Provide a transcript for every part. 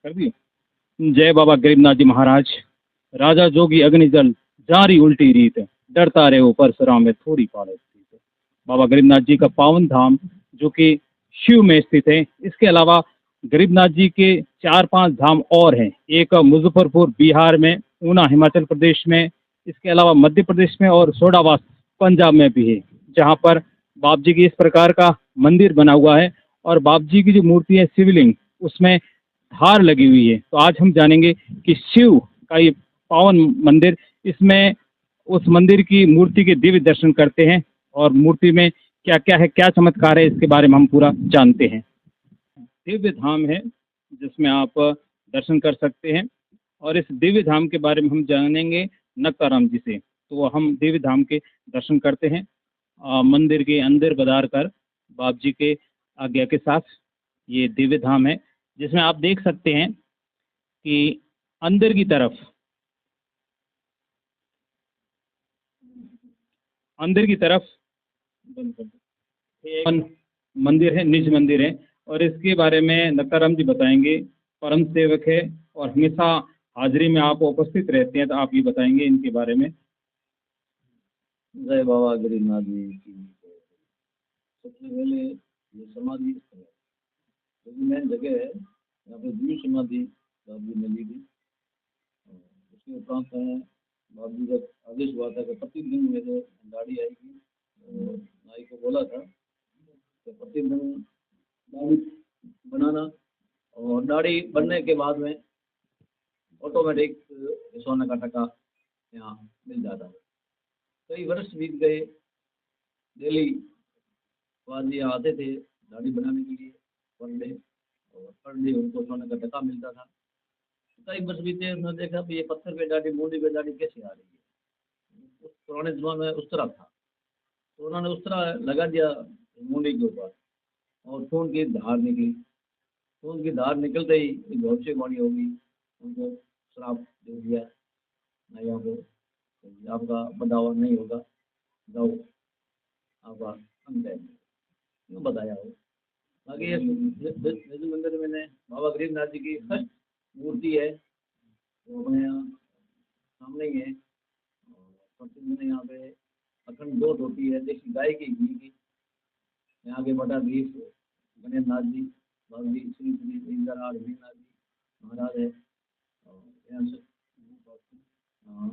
कर दी। जय बाबा गरीबनाथ जी महाराज। राजा जोगी अग्निजल जारी उल्टी रीत, डरता रहे हो परशुराम में थोड़ी पाले प्रीत। बाबा गरीबनाथ जी का पावन धाम जो कि शिव में स्थित है। इसके अलावा गरीबनाथ जी के 4-5 धाम और हैं। एक मुजफ्फरपुर बिहार में, ऊना हिमाचल प्रदेश में, इसके अलावा मध्य प्रदेश में और सोडावास पंजाब में भी है, जहाँ पर बाप जी की इस प्रकार का मंदिर बना हुआ है। और बाप जी की जो मूर्ति है शिवलिंग, उसमें धार लगी हुई है। तो आज हम जानेंगे कि शिव का ये पावन मंदिर, इसमें उस मंदिर की मूर्ति के दिव्य दर्शन करते हैं और मूर्ति में क्या क्या है, क्या चमत्कार है, इसके बारे में हम पूरा जानते हैं। दिव्य धाम है जिसमें आप दर्शन कर सकते हैं और इस दिव्य धाम के बारे में हम जानेंगे नक्काराम जी से। तो हम दिव्य धाम के दर्शन करते हैं मंदिर के अंदर पधार कर बाप जी के आज्ञा के साथ। ये दिव्य धाम है जिसमें आप देख सकते हैं कि अंदर की तरफ एक मंदिर है, निज मंदिर है और इसके बारे में नक्काराम जी बताएंगे। परम सेवक है और हमेशा हाजिरी में आप उपस्थित रहते हैं, तो आप ये बताएंगे इनके बारे में। जय बाबा गरीबनाथ जी की। सबसे पहले ये समाधि स्थल है, क्योंकि मेन जगह है यहाँ पे दिव्य समाधि बाबा जी ने ली थी। उसके उपरांत है बाबा जी का आदेश हुआ था कि प्रतिदिन मेरे गाड़ी आएगी। नाई को बोला था कि प्रतिदिन दाढ़ी बनाना, और दाढ़ी बनने के बाद में ऑटोमेटिक सोने का टका यहाँ मिल जाता है। कई वर्ष बीत गए, डेली बाबा यहाँ आते थे दाढ़ी बनाने के लिए पर डे, और पर डे उनको सोने का टका मिलता था। कई वर्ष बीते, उन्होंने देखा कि ये पत्थर पे दाढ़ी, मूली पे दाढ़ी कैसे आ रही है। उस पुराने जमाने में उस तरह था, तो उन्होंने उस तरह लगा दिया मूली के ऊपर और खून की धार निकली। खून की धार निकलते ही भविष्यवाणी होगी, उनको श्राप दे दिया, नहीं यहाँ पे आपका बदावा नहीं होगा, जाओ आपका अंत है, क्यों बताया हो। बाकी ये निज मंदिर में मैंने बाबा गरीबनाथ जी की फर्स्ट मूर्ति है, वो अपने यहाँ सामने ही है। मैंने यहाँ पे अखंड 2 रोटी है, देसी गाय की घी की। यहाँ के बटा बीस गणेश नाथ जी, बाबा जी श्री श्री इंद्रनाथ नाथ जी महाराज है। और यहाँ से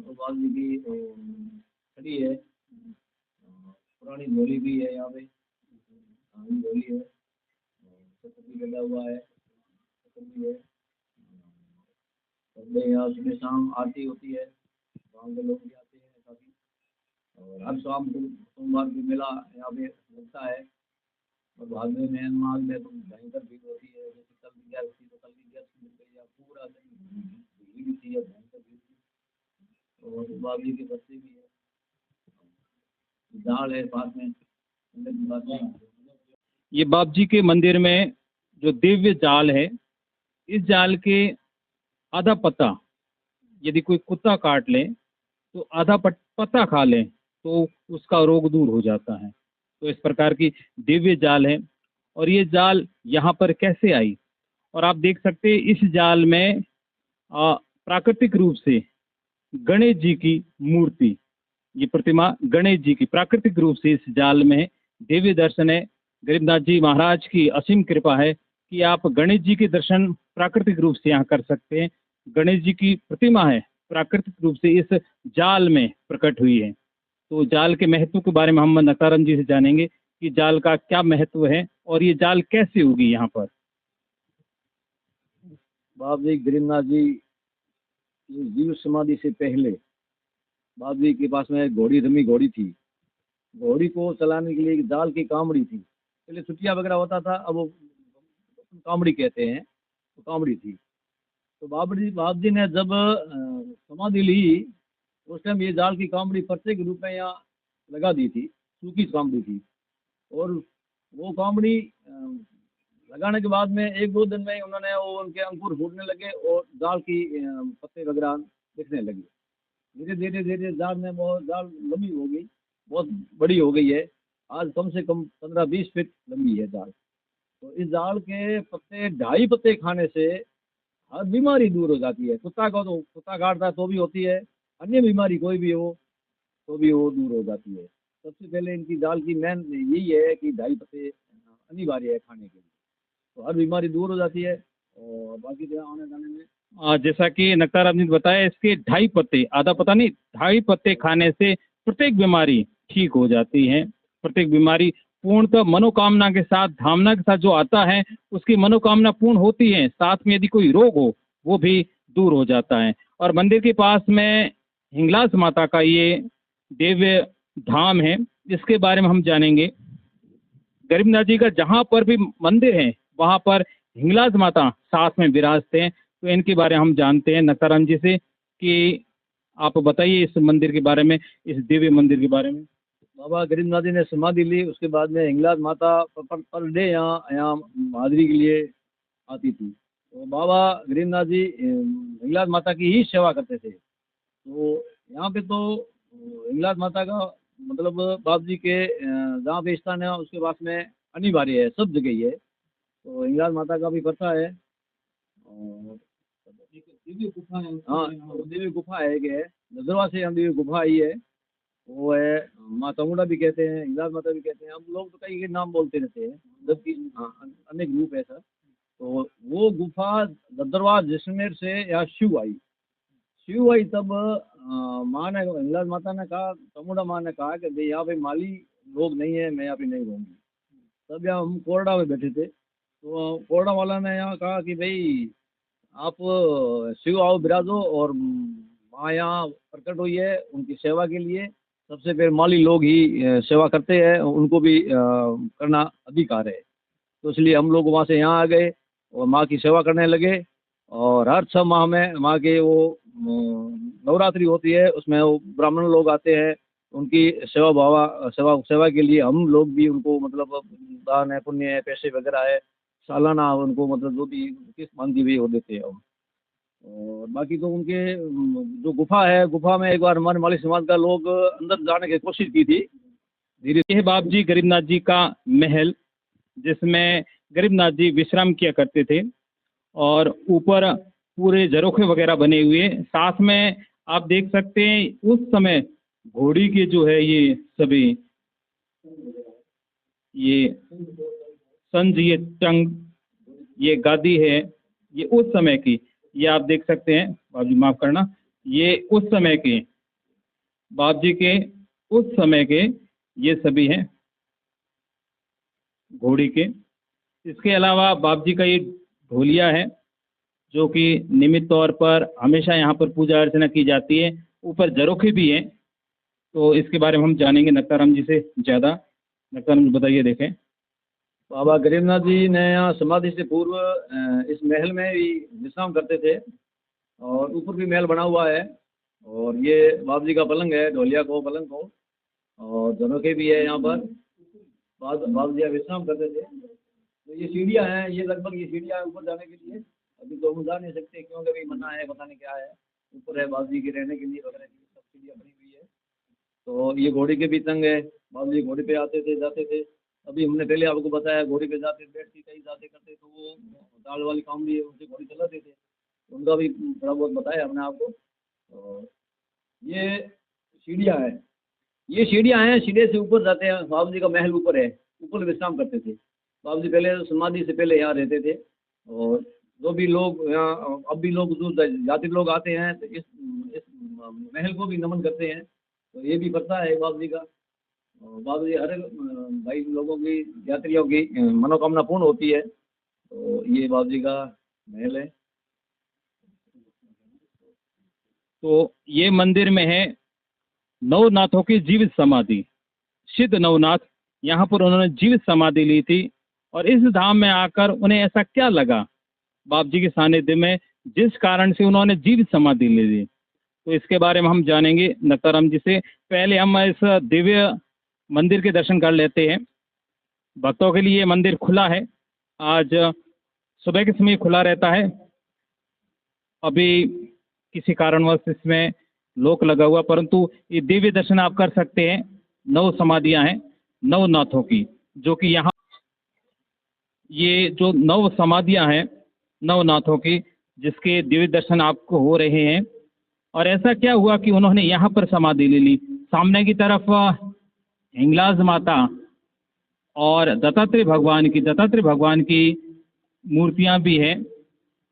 तो बाबा जी की खड़ी है, पुरानी झोली भी है यहाँ पे, झोली है, भी लगा हुआ है, भी है। यहाँ सुबह शाम आरती होती है, गाँव के लोग भी आते हैं काफ़ी। और हर शाम को सोमवार की मेला यहाँ पे लगता है। और बाद में माघ में तो भयंकर भीड़ होती है, जैसे कल भी गैस थी तो कल भी गैस मिल गई, या पूरा दिन भीड़ थी या भयंकर भीड़ थी। और बाबी के बच्चे भी है, जाल है पास में। ये बाप जी के मंदिर में जो दिव्य जाल है, इस जाल के आधा पत्ता यदि कोई कुत्ता काट ले तो आधा पत्ता खा ले तो उसका रोग दूर हो जाता है। तो इस प्रकार की दिव्य जाल है। और ये जाल यहाँ पर कैसे आई, और आप देख सकते हैं इस जाल में प्राकृतिक रूप से गणेश जी की मूर्ति, ये प्रतिमा गणेश जी की प्राकृतिक रूप से इस जाल में है। दिव्य दर्शन है, गरीबनाथ जी महाराज की असीम कृपा है कि आप गणेश जी के दर्शन प्राकृतिक रूप से यहाँ कर सकते हैं। गणेश जी की प्रतिमा है, प्राकृतिक रूप से इस जाल में प्रकट हुई है। तो जाल के महत्व के बारे में हम नक्काराम जी से जानेंगे कि जाल का क्या महत्व है और ये जाल कैसे होगी यहाँ पर। बाबा जी गरीबनाथ जी जीव समाधि से पहले बाबा जी के पास में घोड़ी, रमी घोड़ी थी। घोड़ी को चलाने के लिए एक जाल की कामड़ी थी। पहले छुट्टियाँ वगैरह होता था, अब वो कामड़ी कहते हैं, तो कामड़ी थी। तो बाबा जी ने जब समाधि ली, उस टाइम ये जाल की कामड़ी प्रत्येक रूप में यहाँ लगा दी थी, सूखी कामड़ी थी। और वो कामड़ी लगाने के बाद में 1-2 दिन में उन्होंने वो उनके अंकुर फूटने लगे और जाल की पत्ते वगैरह दिखने लगे। धीरे धीरे धीरे जाल में बहुत जाल लंबी हो गई, बहुत बड़ी हो गई है। आज कम से कम 15-20 फीट लंबी है जाल। तो इस जाल के पत्ते, 2.5 पत्ते खाने से हर बीमारी दूर हो जाती है। कुत्ता को तो कुत्ता काटता है तो भी होती है, अन्य बीमारी कोई भी हो तो भी वो दूर हो जाती है। सबसे पहले इनकी दाल की मेन यही है कि 2.5 पत्ते अनिवार्य है खाने के लिए, तो हर बीमारी दूर हो जाती है। और बाकी जो आने जाने में जैसा कि नक्तार आपने बताया, इसके 2.5 पत्ते, आधा पता नहीं, 2.5 पत्ते खाने से प्रत्येक बीमारी ठीक हो जाती है। प्रत्येक बीमारी पूर्णतः मनोकामना के साथ, धामना के साथ जो आता है उसकी मनोकामना पूर्ण होती है। साथ में यदि कोई रोग हो वो भी दूर हो जाता है। और मंदिर के पास में हिंगलाज माता का ये दिव्य धाम है, इसके बारे में हम जानेंगे। गरीबनाथ जी का जहाँ पर भी मंदिर है वहाँ पर हिंगलाज माता साथ में विराजते हैं। तो इनके बारे में हम जानते हैं नक्ताराम जी से कि आप बताइए इस मंदिर के बारे में, इस दिव्य मंदिर के बारे में। बाबा गरीबनाथ जी ने समाधि ली, उसके बाद में हिंगलाज माता पर डे यहाँ यहाँ हाजिरी के लिए आती थी। तो बाबा गरीबनाथ जी हिंगलाज माता की ही सेवा करते थे। तो यहाँ पे तो हिंगलाज माता का मतलब बाप जी के जहाँ पे स्थान है उसके पास में अनिवार्य है, सब जगह ही है। तो हिंगलाज माता का भी पता है। और दिव्य गुफा है, हाँ दिव्य गुफा है कि नजरवा से हम दिव्य गुफा आई है। वो है माँ चामुंडा भी कहते हैं, हिंगलाज माता भी कहते हैं। हम लोग तो कई के नाम बोलते रहते हैं, जबकि हाँ अनेक रूप है सर। तो वो गुफा दरबार जैसलमेर से यहाँ शिव आई तब माँ ने, हिंगलाज माता ने कहा, चामुंडा माँ ने कहा कि भाई यहाँ पे माली लोग नहीं है, मैं यहाँ पे नहीं रहूँगी। तब यहाँ हम कोरडा में बैठे थे, तो कोरडा वाला ने यहाँ कहा कि भाई आप शिव आओ विराजो, और माँ यहाँ प्रकट हुई है उनकी सेवा के लिए। सबसे पहले माली लोग ही सेवा करते हैं, उनको भी करना अधिकार है। तो इसलिए हम लोग वहाँ से यहाँ आ गए और माँ की सेवा करने लगे। और हर 6 माह में माँ के वो नवरात्रि होती है, उसमें वो ब्राह्मण लोग आते हैं, उनकी सेवा के लिए हम लोग भी उनको मतलब दान है, पुण्य है, पैसे वगैरह है, सालाना उनको मतलब जो भी किस्त मांगी हुई वो देते हैं हम। और बाकी तो उनके जो गुफा है, गुफा में एक बार हमारे माली समाज का लोग अंदर जाने की कोशिश की थी। धीरे धीरे बाप जी गरीबनाथ जी का महल, जिसमें गरीबनाथ जी विश्राम किया करते थे, और ऊपर पूरे झरोखे वगैरह बने हुए। साथ में आप देख सकते हैं उस समय घोड़ी के जो है ये सभी, ये संज, ये टंग, ये गादी है, ये उस समय की, ये आप देख सकते हैं। बाप जी माफ करना, ये उस समय के, बाप जी के उस समय के ये सभी हैं घोड़ी के। इसके अलावा बाप जी का ये ढोलिया है जो कि नियमित तौर पर हमेशा यहाँ पर पूजा अर्चना की जाती है। ऊपर झरोखे भी हैं, तो इसके बारे में हम जानेंगे नक्ताराम जी से ज़्यादा। नक्ताराम जी बताइए। देखें, बाबा गरीबनाथ जी ने यहाँ समाधि से पूर्व इस महल में ही विश्राम करते थे, और ऊपर भी महल बना हुआ है। और ये बाबा जी का पलंग है, ढोलिया को पलंग को, और झरोखे भी है यहाँ पर। बाबा जी यहाँ विश्राम करते थे। तो ये सीढ़ियाँ हैं, ये लगभग ये सीढ़ियाँ ऊपर जाने के लिए। अभी तो हम जा नहीं सकते क्योंकि अभी मना है, पता नहीं क्या है। ऊपर है बाबा जी के रहने के लिए वगैरह की सब सीढ़ियाँ बनी हुई है। तो ये घोड़ी के भी तंग है, बाबा जी घोड़ी पे आते थे जाते थे। अभी हमने पहले आपको बताया घोड़ी पे जाते बैठ के कहीं जाते करते, तो वो दाल वाली काम भी है, उनसे घोड़ी चलाते थे, उनका भी थोड़ा बहुत बताया हमने आपको। और ये सीढ़ियाँ हैं, ये सीढ़ियाँ हैं, सीढ़े से ऊपर जाते हैं। बाबा जी का महल ऊपर है, ऊपर विश्राम करते थे बाबा जी। पहले समाधि से पहले यहाँ रहते थे। और जो भी लोग यहाँ अब भी लोग जो जाति लोग आते हैं तो इस महल को भी नमन करते हैं। तो ये भी प्रथा है बाबा जी का। और बाबा जी हर भाई लोगों की, यात्रियों की मनोकामना पूर्ण होती है। तो ये बाबा जी का महल है। तो ये मंदिर में है नवनाथों की जीवित समाधि। सिद्ध नवनाथ यहाँ पर उन्होंने जीवित समाधि ली थी, और इस धाम में आकर उन्हें ऐसा क्या लगा बाप जी के सानिध्य में जिस कारण से उन्होंने जीवित समाधि ले ली। तो इसके बारे में हम जानेंगे नक्ताराम जी से। पहले हम इस दिव्य मंदिर के दर्शन कर लेते हैं। भक्तों के लिए ये मंदिर खुला है, आज सुबह के समय खुला रहता है। अभी किसी कारणवश इसमें लोक लगा हुआ, परंतु ये दिव्य दर्शन आप कर सकते हैं। 9 समाधियां हैं नवनाथों की, जो कि यहाँ ये जो 9 समाधियां हैं नवनाथों की, जिसके दिव्य दर्शन आपको हो रहे हैं। और ऐसा क्या हुआ कि उन्होंने यहाँ पर समाधि ले ली। सामने की तरफ हिंगलाज माता और दत्तात्रेय भगवान की मूर्तियां भी हैं,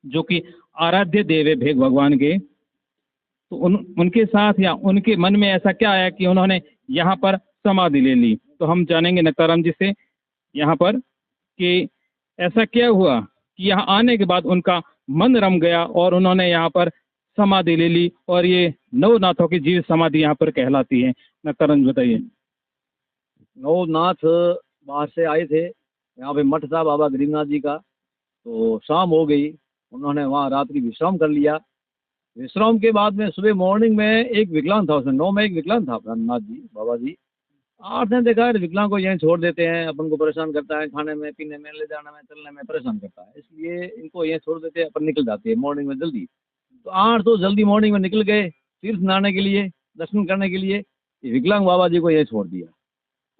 जो कि आराध्य देव है भेग भगवान के। तो उनके साथ या उनके मन में ऐसा क्या आया कि उन्होंने यहाँ पर समाधि ले ली। तो हम जानेंगे नक्ताराम जी से यहाँ पर कि ऐसा क्या हुआ कि यहाँ आने के बाद उनका मन रम गया और उन्होंने यहाँ पर समाधि ले ली, और ये नवनाथों की जीवित समाधि यहाँ पर कहलाती है। नक्ताराम जी बताइए। नवनाथ बाहर से आए थे, यहाँ पे मठ था बाबा गरीबनाथ जी का। तो शाम हो गई, उन्होंने वहाँ रात्रि विश्राम कर लिया। विश्राम के बाद में सुबह मॉर्निंग में एक विकलांग था, उसमें 9 में एक विकलांग था नाथ जी बाबा जी। 8 ने देखा विकलांग को यहीं छोड़ देते हैं, अपन को परेशान करता है, खाने में पीने में ले जाने में चलने में परेशान करता है, इसलिए इनको यहीं छोड़ देते हैं, अपन निकल जाते हैं मॉर्निंग में जल्दी। तो 8 तो जल्दी मॉर्निंग में निकल गए तीर्थ नहाने के लिए, दर्शन करने के लिए। ये विकलांग बाबा जी को यहीं छोड़ दिया।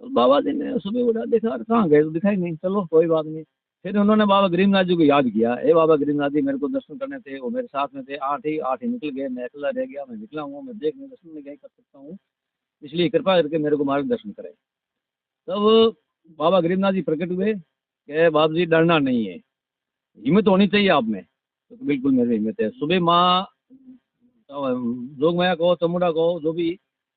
तो बाबा जी ने सुबह उठा, देखा कहाँ गए, तो दिखाई नहीं। चलो कोई बात नहीं। फिर उन्होंने बाबा गरीबनाथ जी को याद किया, हे बाबा गरीबनाथ जी मेरे को दर्शन करने थे, वो मेरे साथ में थे। 8 ही निकल गए, मैं अकेला रह गया, मैं विकलांग हूँ, मैं देख नहीं दर्शन नहीं कर सकता हूँ, इसलिए कृपा करके मेरे को मार्गदर्शन करें। तब बाबा गरीबनाथ जी प्रकट हुए कि बाबा जी डरना नहीं है, हिम्मत होनी चाहिए आप में। तो बिल्कुल मेरी हिम्मत है। सुबह माँ जोगमाया को, चमुंडा को, जो भी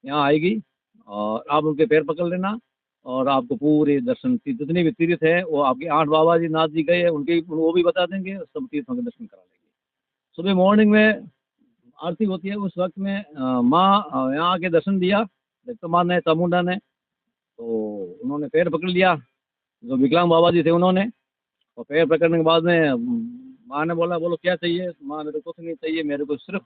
यहाँ आएगी, और आप उनके पैर पकड़ लेना, और आपको पूरे दर्शन जितने भी तीर्थ है वो आपके 8 बाबा जी नाथ जी गए हैं, उनके वो भी बता देंगे, सब तीर्थों के दर्शन करा लेंगे। सुबह मॉर्निंग में आरती होती है, उस वक्त में माँ यहाँ आके दर्शन दिया दत्तमार ने, चामुंडा ने। तो उन्होंने पैर पकड़ लिया, जो विकलांग बाबा जी थे उन्होंने। और पैर पकड़ने के बाद में माँ ने बोला, बोलो क्या चाहिए। माँ मेरे को कुछ नहीं चाहिए, मेरे को सिर्फ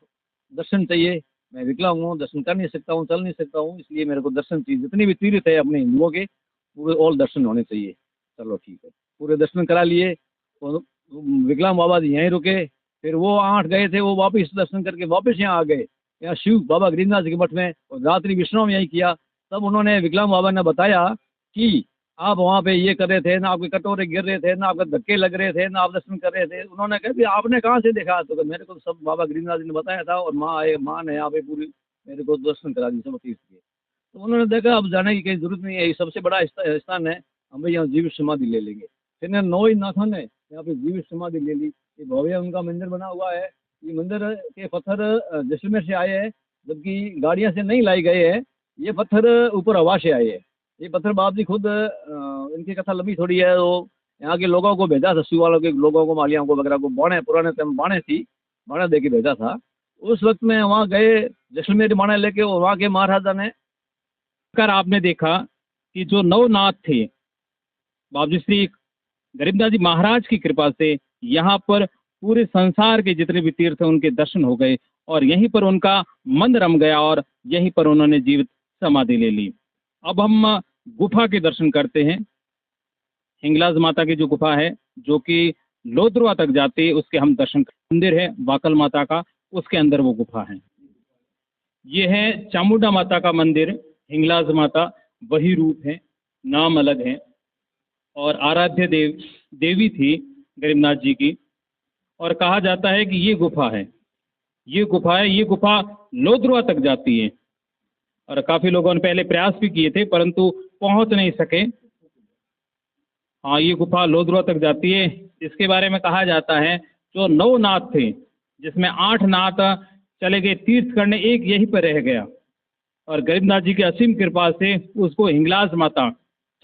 दर्शन चाहिए, मैं विकलांग हूँ, दर्शन कर नहीं सकता हूँ, चल नहीं सकता हूँ, इसलिए मेरे को दर्शन चाहिए। जितनी भी तीर्थ है अपने हिंदुओं के, पूरे ऑल दर्शन होने चाहिए। चलो ठीक है, पूरे दर्शन करा लिए। तो विकलांग बाबा जी यहीं रुके। फिर वो 8 गए थे, वो वापस दर्शन करके वापस यहाँ आ गए, यहाँ शिव बाबा गरीबनाथ जी के मठ में, और रात्रि विश्राम यहीं किया। तब उन्होंने विकलांग बाबा ने बताया कि आप वहाँ पे ये कर रहे थे ना, आपके कटोरे गिर रहे थे ना, आपके धक्के लग रहे थे ना, आप दर्शन कर रहे थे। उन्होंने कहा कि आपने कहाँ से देखा। तो मेरे को सब बाबा गरीबनाथ जी ने बताया था, और माँ ने यहाँ पे पूरी मेरे को दर्शन करा दी सब तीर्थ के। तो उन्होंने देखा अब जाने की कोई जरूरत नहीं है, ये सबसे बड़ा स्थान है, हम यहाँ जीवित समाधि ले लेंगे। फिर 9 ही नाथों ने यहाँ पे जीवित समाधि ले ली। ये भव्य उनका मंदिर बना हुआ है। ये मंदिर के पत्थर जैसलमेर से आए हैं, जबकि गाड़ियाँ से नहीं लाई गए हैं, ये पत्थर ऊपर हवा से आए हैं। ये पत्थर बाप जी खुद, इनकी कथा लंबी थोड़ी है, वो यहाँ के लोगों को भेजा था, शिव वालों के लोगों को, मालियों को वगैरह को, बाणे पुराने टाइम बाणे थी, बाणे दे के भेजा था। उस वक्त में वहाँ गए जैसलमेर बाणे लेके, और वहाँ के महाराजा ने कर आपने देखा कि जो नवनाथ थे, बाबू श्री गरीबनाथ जी महाराज की कृपा से यहाँ पर पूरे संसार के जितने भी तीर्थ हैं उनके दर्शन हो गए, और यहीं पर उनका मन रम गया, और यहीं पर उन्होंने जीवित समाधि ले ली। अब हम गुफा के दर्शन करते हैं। हिंगलाज माता की जो गुफा है, जो कि लोद्रवा तक जाती है, उसके हम दर्शन। मंदिर है वाकल माता का, उसके अंदर वो गुफा है। ये है चामुंडा माता का मंदिर। हिंगलाज माता वही रूप है, नाम अलग है, और आराध्य देवी थी गरीबनाथ जी की। और कहा जाता है कि ये गुफा है, ये गुफा लोद्रवा तक जाती है। और काफी लोगों ने पहले प्रयास भी किए थे, परंतु पहुंच नहीं सके। हाँ, ये गुफा लोद्रवा तक जाती है। इसके बारे में कहा जाता है जो 9 नाथ थे, जिसमें 8 नाथ चले गए तीर्थ करने, एक यहीं पर रह गया। और गरीबनाथ जी की असीम कृपा से उसको हिंगलाज माता,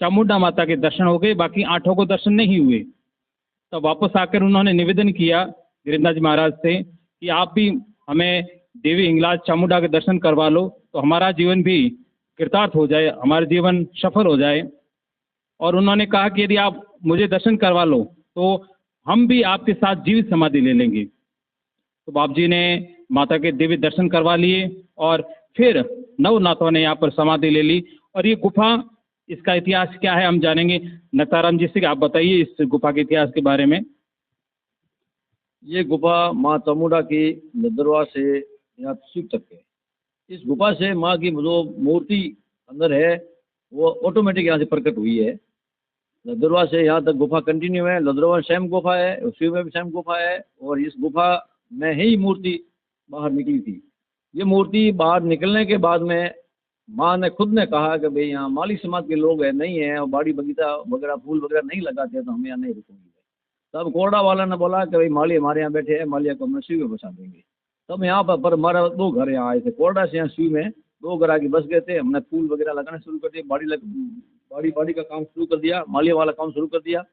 चामुंडा माता के दर्शन हो गए, बाकी 8 को दर्शन नहीं हुए। तब वापस आकर उन्होंने निवेदन किया गरीबनाथ जी महाराज से कि आप भी हमें देवी हिंगलाज चामुंडा के दर्शन करवा लो, तो हमारा जीवन भी कृतार्थ हो जाए, हमारा जीवन सफल हो जाए। और उन्होंने कहा कि यदि आप मुझे दर्शन करवा लो तो हम भी आपके साथ जीवित समाधि ले लेंगे। तो बाप जी ने माता के दिव्य दर्शन करवा लिए, और फिर नवनाथों ने यहाँ पर समाधि ले ली। और ये गुफा, इसका इतिहास क्या है हम जानेंगे। नक्ताराम जी से आप बताइए इस गुफा के इतिहास के बारे में। ये गुफा माँ चामुंडा की लदरवा से यहाँ शिव तक है। इस गुफा से माँ की जो मूर्ति अंदर है वो ऑटोमेटिक यहाँ से प्रकट हुई है। लदरवा से यहाँ तक गुफा कंटिन्यू है। लदरवा में सेम गुफा है, शिव में भी सेम गुफा है। और इस गुफा में ही मूर्ति बाहर निकली थी। ये मूर्ति बाहर निकलने के बाद में माँ ने खुद ने कहा कि भाई यहाँ माली समाज के लोग है नहीं है और बाड़ी बगीचा वगैरह फूल वगैरह नहीं लगाते तो हम यहाँ नहीं रुकेंगे। तब कोरडा वाला ने बोला कि भाई माली हमारे यहाँ बैठे हैं, मालिया को हम शिव में बसा देंगे। तब यहाँ पर हमारा 2 घर यहाँ आए थे, कोरडा से यहाँ शिव में 2 घर आके बस गए थे। हमने फूल वगैरह लगाना शुरू कर दिया, बाड़ी बाड़ी का काम शुरू कर दिया, मालिया वाला काम शुरू कर दिया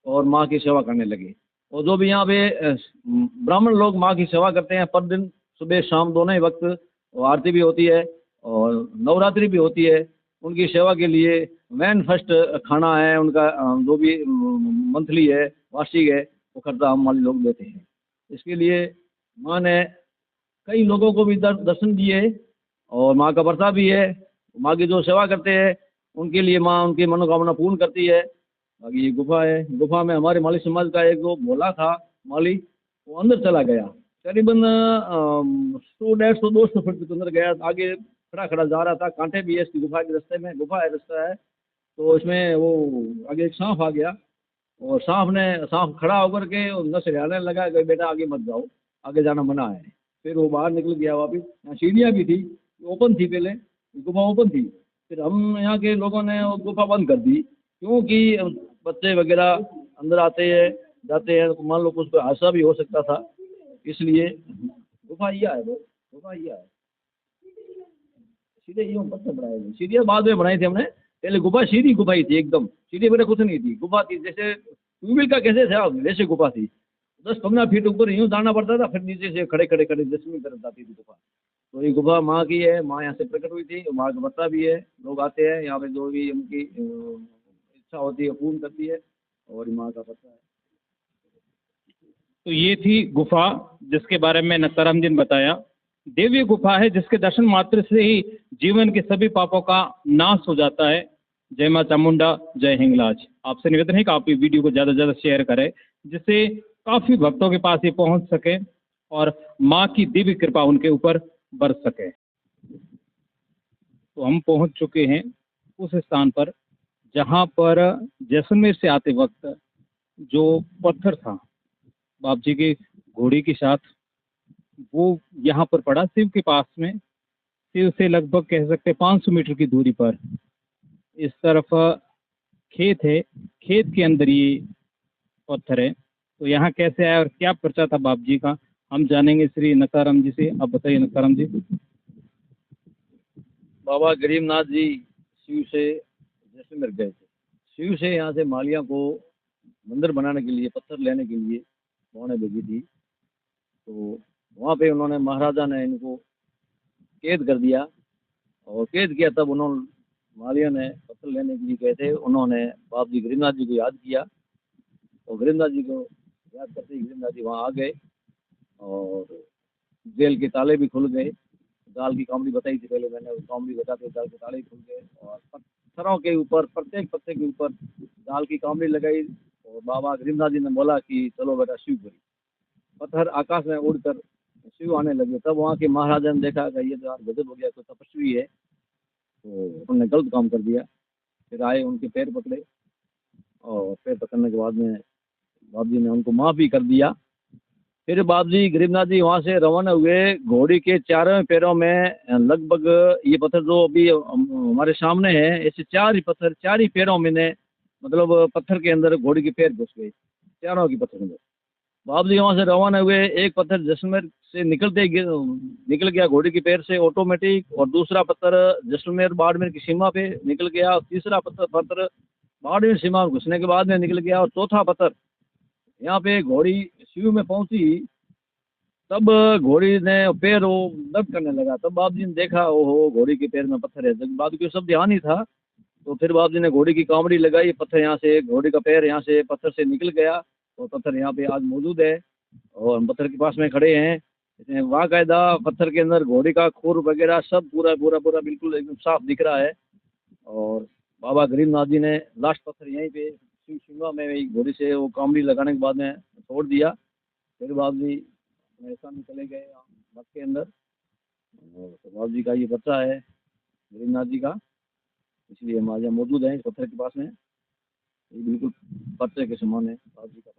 और माँ की सेवा करने लगे। और जो भी यहाँ पे ब्राह्मण लोग माँ की सेवा करते हैं पर दिन सुबह शाम दोनों ही वक्त, और आरती भी होती है और नवरात्रि भी होती है। उनकी सेवा के लिए मेन फर्स्ट खाना है उनका, जो भी मंथली है वार्षिक है वो खर्चा हम वाले लोग देते हैं। इसके लिए माँ ने कई लोगों को भी दर्शन दिए और माँ का वर्षा भी है। माँ की जो सेवा करते हैं उनके लिए माँ उनकी मनोकामना पूर्ण करती है। बाकी ये गुफा है, गुफा में हमारे माली समाज का एक वो भोला था माली, वो अंदर चला गया करीबन 100 150 200 फुट के अंदर गया, आगे खड़ा खड़ा जा रहा था। कांटे भी है इसकी गुफा के रास्ते में, गुफा है रास्ता है तो इसमें वो आगे एक सांप आ गया और सांप खड़ा होकर के नस हिलाने लगा कि बेटा आगे मत जाओ, आगे जाना मना है। फिर वो बाहर निकल गया वापिस। यहाँ सीढ़ियाँ भी थी, ओपन थी, पहले गुफा ओपन थी, फिर हम यहाँ के लोगों ने वो गुफा बंद कर दी क्योंकि बच्चे वगैरह अंदर आते हैं जाते हैं तो मान लो कुछ हादसा भी हो सकता था, इसलिए गुफा यह है। गुफा यह है, सीधे यूँ पत्थर बनाए थे, सीढ़ियाँ बाद में बनाई थी हमने, पहले गुफा सीधी गुफा ही थी, एकदम सीढ़ी वगैरह कुछ नहीं थी, गुफा थी जैसे ट्यूबवेल का कैसे था वैसे गुफा थी। 10-15 फीट ऊपर यूँ जाना पड़ता था, फिर नीचे से खड़े खड़े खड़े 10वीं तरफ जाती थी गुफा। तो ये गुफा माँ की है, माँ यहाँ से प्रकट हुई थी, माँ का बच्चा भी है, लोग आते हैं यहाँ पे जो भी उनकी इच्छा होती है पूर्ण करती है और माँ का बच्चा है। तो ये थी गुफा जिसके बारे में नत्ताराम जी ने बताया। देवी गुफा है जिसके दर्शन मात्र से ही जीवन के सभी पापों का नाश हो जाता है। जय मां चामुंडा, जय हिंगलाज। आपसे निवेदन है कि आप ये वीडियो को ज़्यादा से ज़्यादा शेयर करें जिससे काफ़ी भक्तों के पास ये पहुंच सके और माँ की दिव्य कृपा उनके ऊपर बरस सके। तो हम पहुंच चुके हैं उस स्थान पर जहां पर जैसलमेर से आते वक्त जो पत्थर था बाप जी के घोड़ी के साथ, वो यहाँ पर पड़ा शिव के पास में। शिव से लगभग कह सकते 500 मीटर की दूरी पर इस तरफ खेत है, खेत के अंदर ये पत्थर है। तो यहाँ कैसे आया और क्या पर्चा था बाप जी का, हम जानेंगे श्री नत्ताराम जी से। आप बताइए नत्ताराम जी। बाबा गरीबनाथ जी शिव से जैसलमेर गए थे। शिव से यहाँ से मालिया को मंदिर बनाने के लिए पत्थर लेने के लिए उन्होंने भेजी थी। तो वहाँ पे उन्होंने महाराजा ने इनको कैद कर दिया और कैद किया। तब उन्होंने मालिया ने पत्थर लेने के लिए गए थे, उन्होंने बाप जी गरीबनाथ जी को याद किया और गरीबनाथ जी को याद करते ही गरीबनाथ जी वहाँ आ गए और जेल के ताले भी खुल गए। दाल की कामड़ी बताई थी पहले मैंने, उस कामड़ी बताते दाल के ताले खुल गए और पत्थरों के ऊपर प्रत्येक पत्ते के ऊपर दाल की कामड़ी लगाई और बाबा गरीबनाथ जी ने बोला कि चलो बेटा शिव करी। पत्थर आकाश में उड़कर शिव आने लगे। तब वहाँ के महाराजा ने देखा कि ये तो यार गजब हो गया, कोई तपस्वी है, तो उन्होंने गलत काम कर दिया। फिर आए, उनके पैर पकड़े और पैर पकड़ने के बाद में बाप जी ने उनको माफ़ भी कर दिया। फिर बाप जी गरीबनाथ जी वहाँ से रवाना हुए। घोड़ी के चारों पैरों में लगभग ये पत्थर जो अभी हमारे सामने है, ऐसे 4 ही पत्थर 4 ही पैरों में ने मतलब पत्थर के अंदर घोड़ी के पैर घुस गए, चारों की पत्थर में। बाप जी वहाँ से रवाना हुए। एक पत्थर जैसलमेर से निकल गया घोड़ी के पैर से ऑटोमेटिक, और दूसरा पत्थर जैसलमेर बाड़मेर की सीमा पे निकल गया, और तीसरा पत्थर बाड़मेर सीमा में घुसने के बाद में निकल गया, और चौथा पत्थर यहाँ पे घोड़ी शिव में पहुंची। तब घोड़ी ने पैर वो दर्द करने लगा। तब बाप जी ने देखा ओहो घोड़ी के पैर में पत्थर है। जब बाप जी को सब ध्यान ही था तो फिर बाप जी ने घोड़ी की कामड़ी लगाई, पत्थर यहाँ से, घोड़ी का पैर यहाँ से पत्थर से निकल गया और पत्थर यहाँ पे आज मौजूद है और हम पत्थर के पास में खड़े हैं। इसमें बाकायदा पत्थर के अंदर घोड़ी का खुर वगैरह सब पूरा पूरा पूरा बिल्कुल एकदम साफ दिख रहा है। और बाबा गरीबनाथ जी ने लास्ट पत्थर यहीं पे शिव शिंगा में वही घोड़ी से वो कामड़ी लगाने के बाद में छोड़ दिया। फिर बाप जी अपने स्थान में चले गए मठ के अंदर। और तो बाप जी का ये बच्चा है गरीबनाथ जी का, इसलिए हम आज यहाँ मौजूद हैं इस पत्थर के पास में। ये बिल्कुल बच्चे के समान है बाप जी का।